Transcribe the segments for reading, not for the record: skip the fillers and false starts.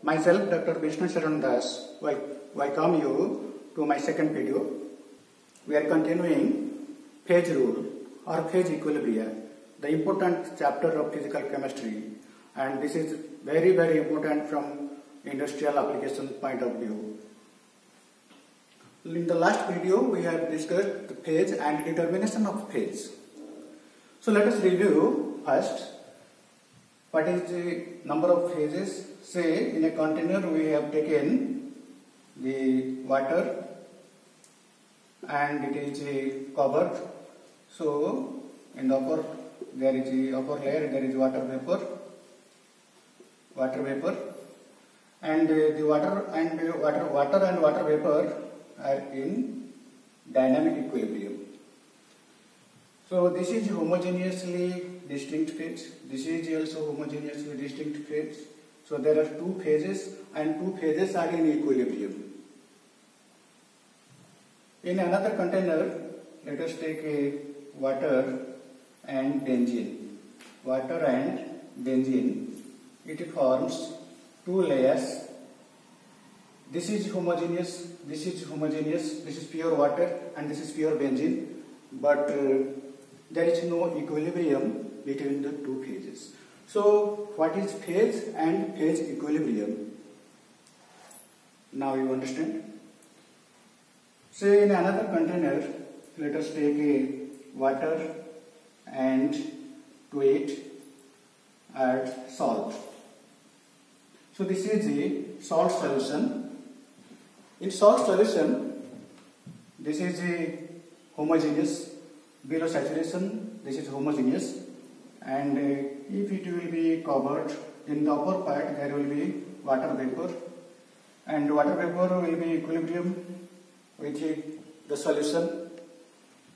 Myself, Dr. Vishnu Sharan Das, welcome you to my second video. We are continuing phase rule or phase equilibria, the important chapter of physical chemistry, and this is very important from industrial application point of view. In the last video, we have discussed the phase and determination of phase. So let us review first. What is the number of phases? Say in a container we have taken the water and it is covered. So in the upper there is the upper layer, there is water vapor, and the water and water vapor are in dynamic equilibrium. So this is homogeneously distinct phase. This is also homogeneously distinct phase. So there are two phases and two phases are in equilibrium. In another container, let us take a water and benzene. Water and benzene, it forms two layers. This is homogeneous, this is pure water and this is pure benzene, but there is no equilibrium between the two phases. So what is phase and phase equilibrium? Now you understand. Say in another container, let us take a water and to it add salt. So this is a salt solution. In salt solution, this is a homogeneous, below saturation, this is homogeneous, and if it will be covered, in the upper part there will be water vapor, and water vapor will be equilibrium with the solution.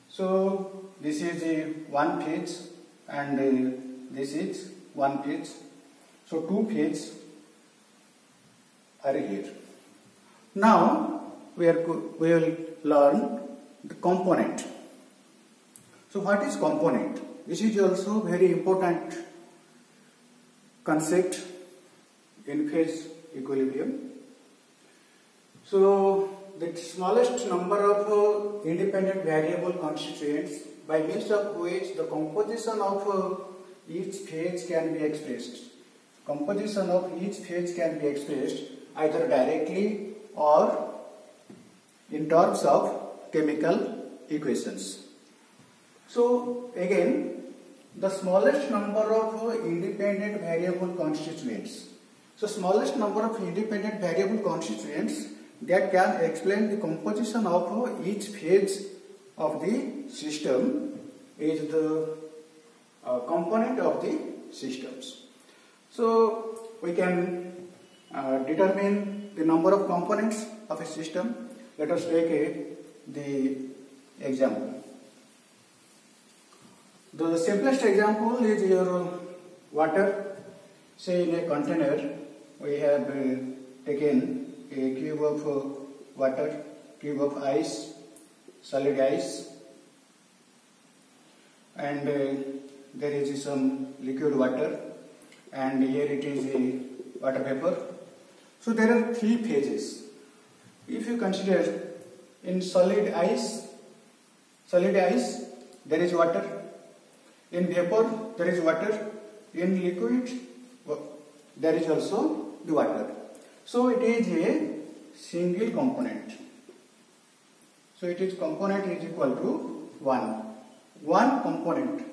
So this is one phase and this is one phase. So two phases are here. Now we will learn the component. So what is component? This is also very important concept in phase equilibrium. So the smallest number of independent variable constituents by means of which the composition of each phase can be expressed. Composition of each phase can be expressed either directly or in terms of chemical equations. So again, the smallest number of independent variable constituents. So smallest number of independent variable constituents that can explain the composition of each phase of the system is the component of the systems. So we can determine the number of components of a system. Let us take the example. The simplest example is your water. Say in a container we have taken a cube of water, cube of ice, solid ice, and there is some liquid water, and here it is a water vapor. So there are three phases. If you consider in solid ice there is water. In vapor, there is water. In liquid, there is also the water. So it is a single component. So it is component is equal to 1. One component.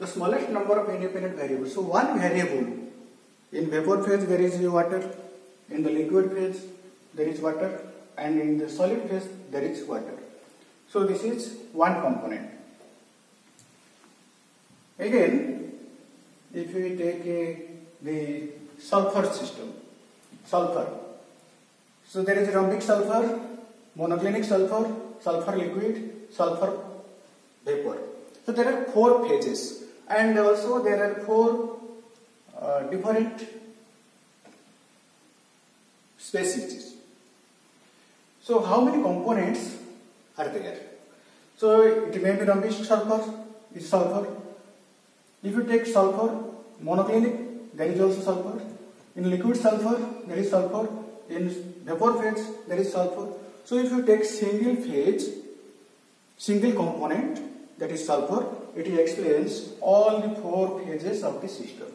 The smallest number of independent variables. So one variable. In vapor phase, there is water. In the liquid phase, there is water. And in the solid phase, there is water. So this is one component. Again, if we take the sulfur system, sulfur. So there is rhombic sulfur, monoclinic sulfur, sulfur liquid, sulfur vapor. So there are four phases, and also there are four different species. So how many components are there? So it may be rhombic sulfur, is sulfur. If you take sulfur, monoclinic, there is also sulfur. In liquid sulfur, there is sulfur. In vapor phase, there is sulfur. So if you take single phase, single component, that is sulfur, it explains all the 4 phases of the system.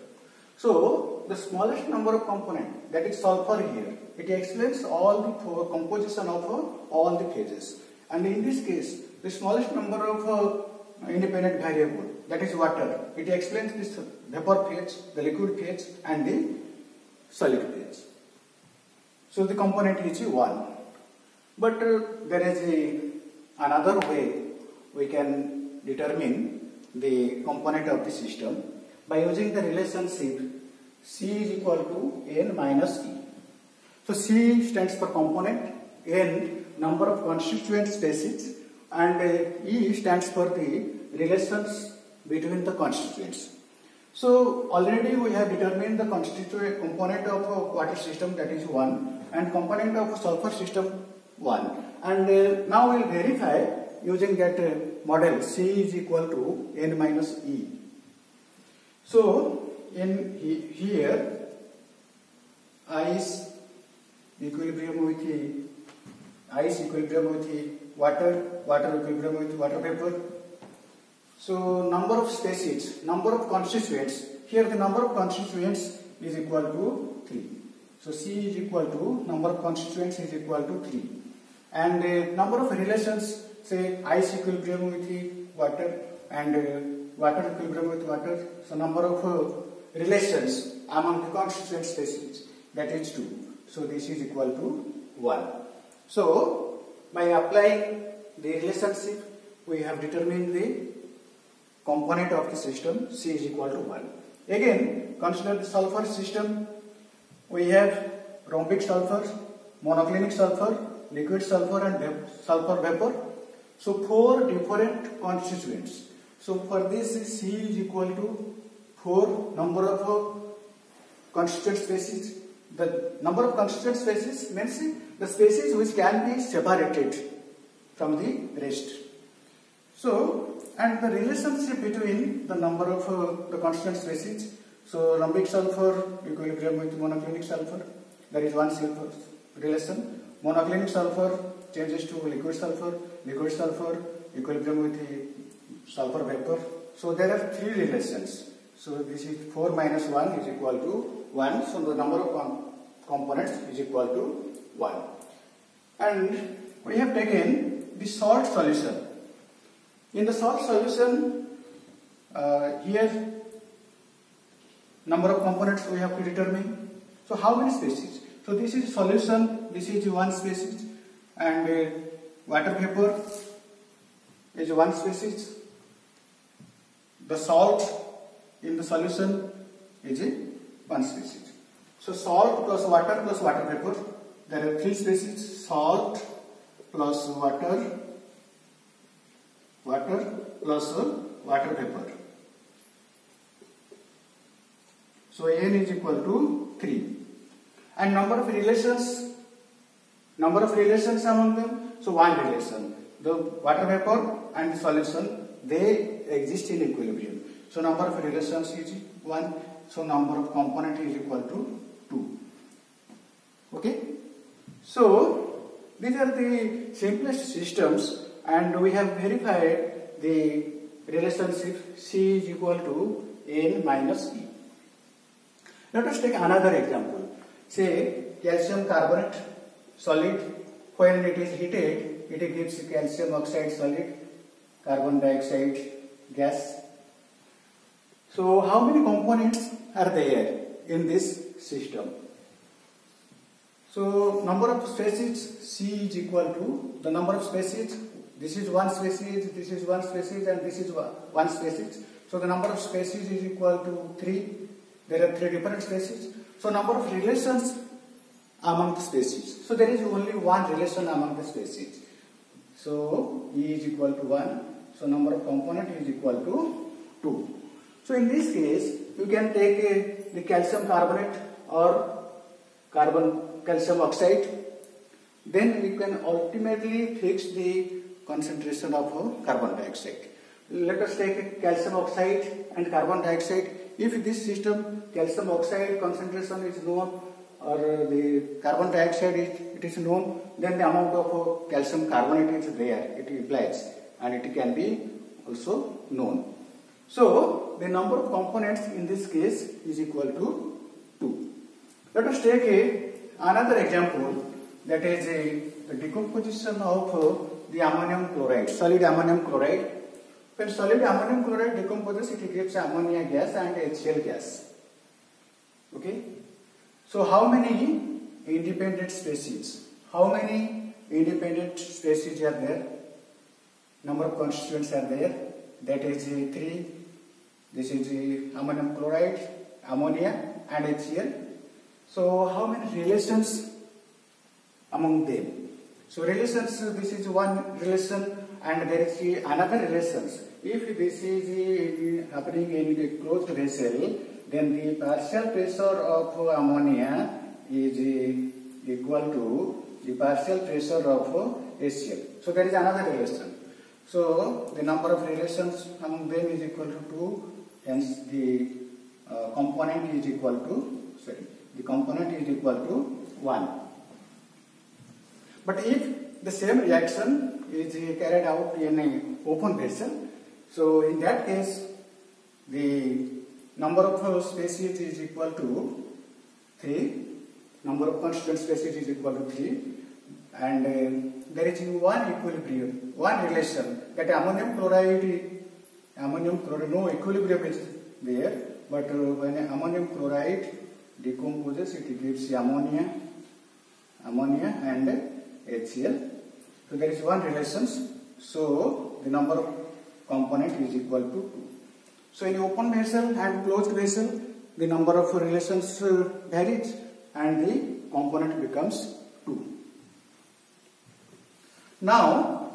So the smallest number of component, that is sulfur here, it explains all the 4 composition of all the phases. And in this case, the smallest number of independent variable, that is water, it explains this vapor phase, the liquid phase and the solid phase. So the component is 1. But there is another way we can determine the component of the system by using the relationship C is equal to N minus E. So C stands for component, N number of constituent species, and E stands for the relations between the constituents. So already we have determined the constituent component of a water system, that is 1, and component of a sulfur system 1. And now we will verify using that model C is equal to N minus E. So in here ice equilibrium with the water, water equilibrium with water vapor. So number of species, number of constituents, here the number of constituents is equal to 3. So C is equal to number of constituents is equal to 3. And number of relations, say ice equilibrium with the water and water equilibrium with water. So number of relations among the constituent species, that is 2. So this is equal to 1. So by applying the relationship, we have determined the component of the system C is equal to 1. Again, consider the sulfur system. We have rhombic sulfur, monoclinic sulfur, liquid sulfur and sulfur vapor. So 4 different constituents. So for this C is equal to 4 number of constituent species. The number of constituent species means the species which can be separated from the rest. So, and the relationship between the number of the constant species. So rhombic sulfur equilibrium with monoclinic sulfur, there is one sulfur relation. Monoclinic sulfur changes to liquid sulfur equilibrium with the sulfur vapor. So there are 3 relations. So this is 4 minus 1 is equal to 1. So the number of components is equal to 1. And we have taken the salt solution. In the salt solution, here number of components we have to determine. So how many species? So this is solution, this is one species, and water vapor is one species. The salt in the solution is one species. So salt plus water vapor, there are 3 species: salt plus water plus water vapor. So N is equal to 3. And number of relations among them. So one relation, the water vapor and the solution, they exist in equilibrium. So number of relations is 1. So number of component is equal to 2. Okay. So these are the simplest systems, and we have verified the relationship C is equal to N minus E. Let us take another example. Say calcium carbonate solid, when it is heated, it gives calcium oxide solid, carbon dioxide gas. So how many components are there in this system? So number of species C is equal to the number of species. This is one species, this is one species, and this is one species. So the number of species is equal to 3. There are 3 different species. So number of relations among the species. So there is only one relation among the species. So E is equal to 1. So number of component is equal to 2. So in this case, you can take the calcium carbonate or calcium oxide. Then we can ultimately fix the concentration of carbon dioxide. Let us take calcium oxide and carbon dioxide. If this system calcium oxide concentration is known or the carbon dioxide it is known, then the amount of calcium carbonate is there, it implies, and it can be also known. So the number of components in this case is equal to 2. Let us take another example, that is the decomposition of the ammonium chloride, solid ammonium chloride. When solid ammonium chloride decomposes, it gives ammonia gas and HCl gas. Okay. So how many independent species? How many independent species are there? Number of constituents are there. That is 3. This is the ammonium chloride, ammonia and HCl. So how many relations among them? So relations, this is one relation and there is another relations. If this is happening in the closed vessel, then the partial pressure of ammonia is equal to the partial pressure of HCl. So there is another relation. So the number of relations among them is equal to 2, hence the component is equal to 1. But if the same reaction is carried out in an open vessel, so in that case the number of species is equal to 3, number of constituent species is equal to 3, and there is one equilibrium, one relation, that ammonium chloride, no equilibrium is there, but when ammonium chloride decomposes, it gives ammonia and HCl. So there is one relation. So the number of component is equal to 2. So in open vessel and closed vessel, the number of relations varies and the component becomes 2. Now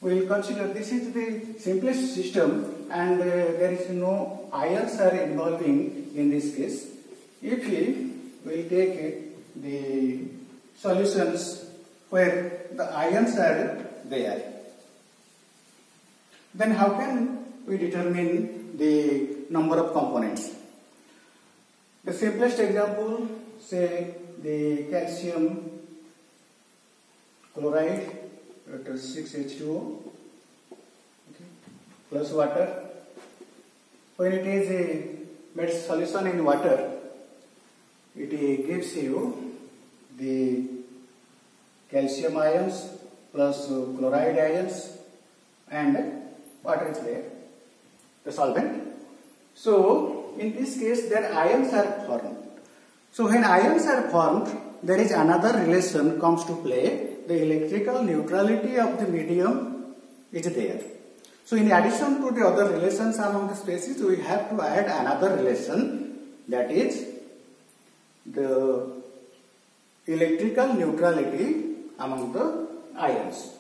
we will consider this is the simplest system and there is no ions are involving in this case. If we will take the solutions where the ions are there, then how can we determine the number of components? The simplest example, say the calcium chloride, that is 6H2O, okay, plus water. When it is made solution in water, it gives you the calcium ions plus chloride ions and water is there, the solvent. So in this case their ions are formed. So when ions are formed, there is another relation comes to play. The electrical neutrality of the medium is there. So in addition to the other relations among the species, we have to add another relation, that is the electrical neutrality among the ions.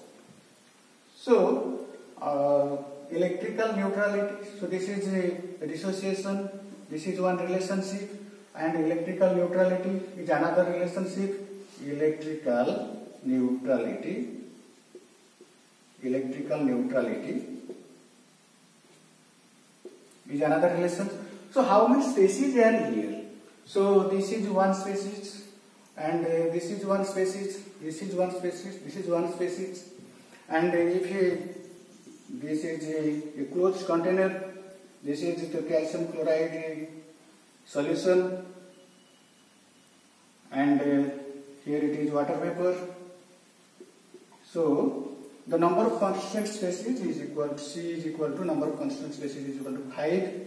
So electrical neutrality, so this is a dissociation, this is one relationship, and electrical neutrality is another relationship. Electrical neutrality is another relation. So how many species are here? So this is one species, and this is one species, this is one species, this is one species, and if this is a closed container, this is the calcium chloride solution, and here it is water vapor. So the number of constituent species is equal to C is equal to number of constituent species is equal to 5,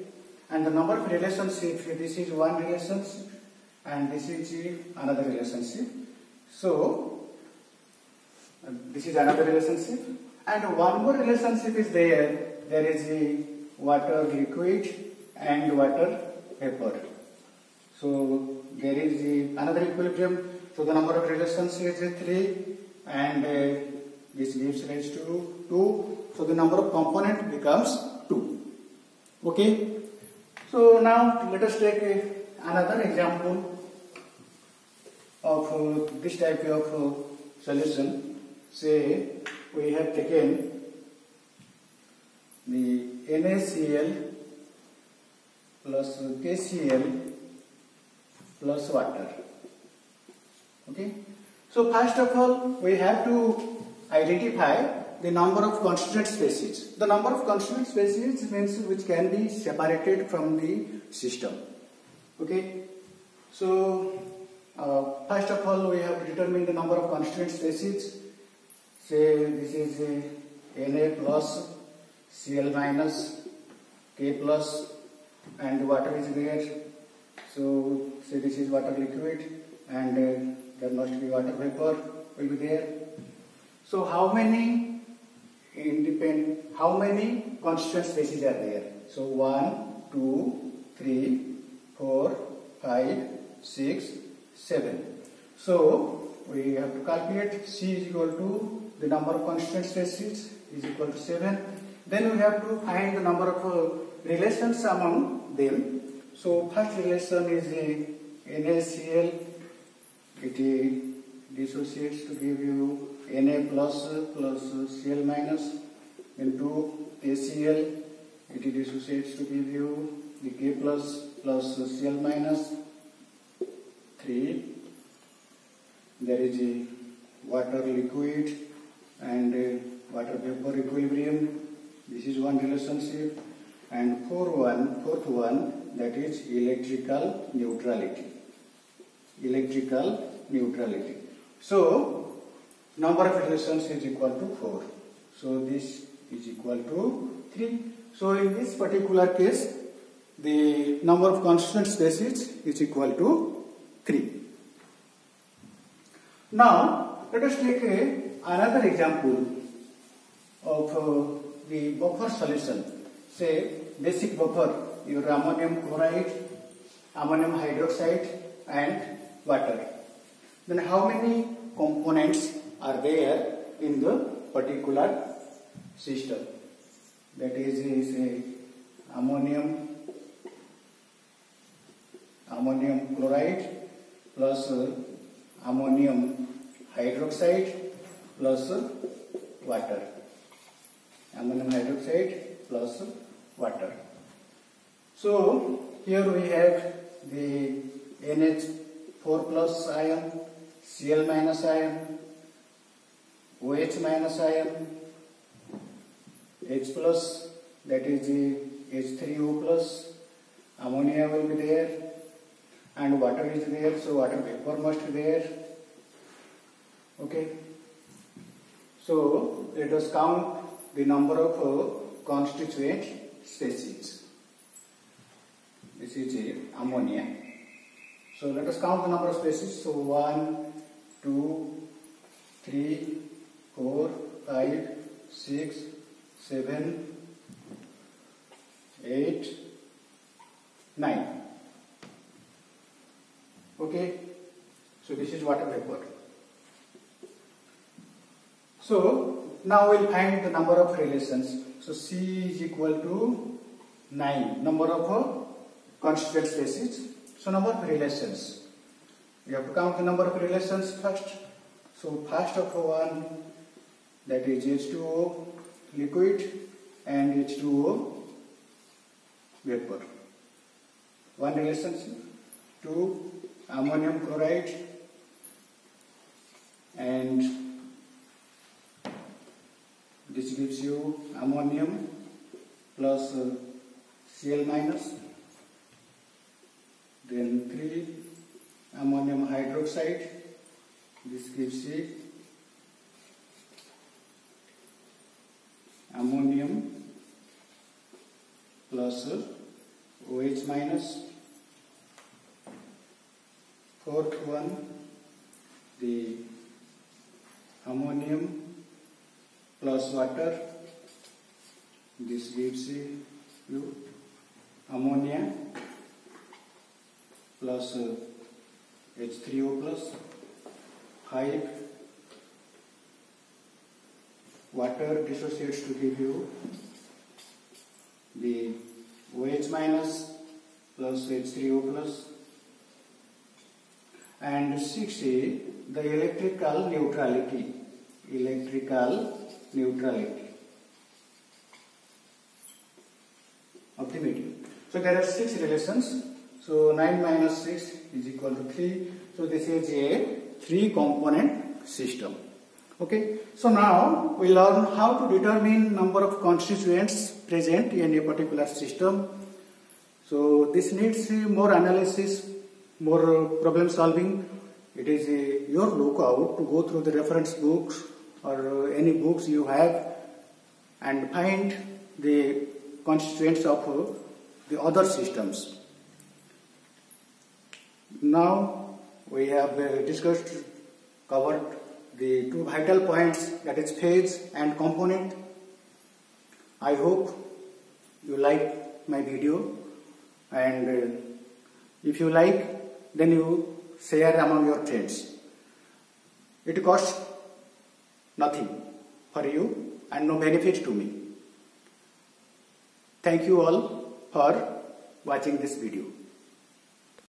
and the number of relationships, this is one relationship and this is another relationship. So this is another relationship, and one more relationship is there. There is a water liquid and water vapor. So there is another equilibrium. So the number of relationships is 3, and this gives rise to 2. So the number of component becomes 2. Okay. So now let us take another example of this type of solution. Say we have taken the NaCl plus KCl plus water. Okay. So first of all, we have to identify the number of constituent species. The number of constituent species means which can be separated from the system. Okay. So first of all, we have to determine the number of constituent species. Say this is Na plus, Cl minus, K plus, and water is there. So say this is water liquid, and there must be water vapor will be there. So how many constituent species are there? So 1, 2, 3, 4, 5, 6, 7. So we have to calculate C is equal to the number of constituent species is equal to 7. Then we have to find the number of relations among them. So first relation is NaCl. It dissociates to give you Na plus Cl minus into ACl. It dissociates to give you the K plus Cl minus 3. There is a water liquid and water vapor equilibrium. This is one relationship. And fourth one, that is electrical neutrality. Electrical neutrality. So number of relations is equal to 4. So this is equal to 3. So in this particular case, the number of constituent species is equal to 3. Now let us take another example of the buffer solution. Say basic buffer, your ammonium chloride, ammonium hydroxide and water. Then how many components are there in the particular system? That is say ammonium chloride plus ammonium hydroxide plus water. Ammonium hydroxide plus water. So here we have the NH4 plus ion, Cl minus ion, OH minus ion, H plus, that is the H3O plus, ammonia will be there, and water is there, so water vapor must be there. Okay. So let us count the number of constituent species. This is ammonia. So let us count the number of species. So 1, 2, 3, 4, 5, 6, 7, 8, 9. Okay. So this is water vapor. So now we'll find the number of relations. So C is equal to 9, number of constituent species. So number of relations. We have to count the number of relations first. So first of one, that is H2O liquid and H2O vapor. One relationship. 2, ammonium chloride and this gives you ammonium plus Cl minus. Then 3, ammonium hydroxide. This gives you ammonium plus OH minus. Fourth one, the ammonium plus water. This gives you ammonia plus H3O plus. 5, water dissociates to give you the OH minus plus H3O plus. And 6, the electrical neutrality. Electrical neutrality of the medium. So there are 6 relations. So 9 minus 6 is equal to 3. So this is a 3-component system. Okay. So now we learn how to determine number of constituents present in a particular system. So this needs more analysis, more problem solving. It is your lookout to go through the reference books or any books you have and find the constituents of the other systems. Now we have covered the 2 vital points, that is phase and component. I hope you like my video, and if you like, then you share among your friends. It costs nothing for you and no benefit to me. Thank you all for watching this video.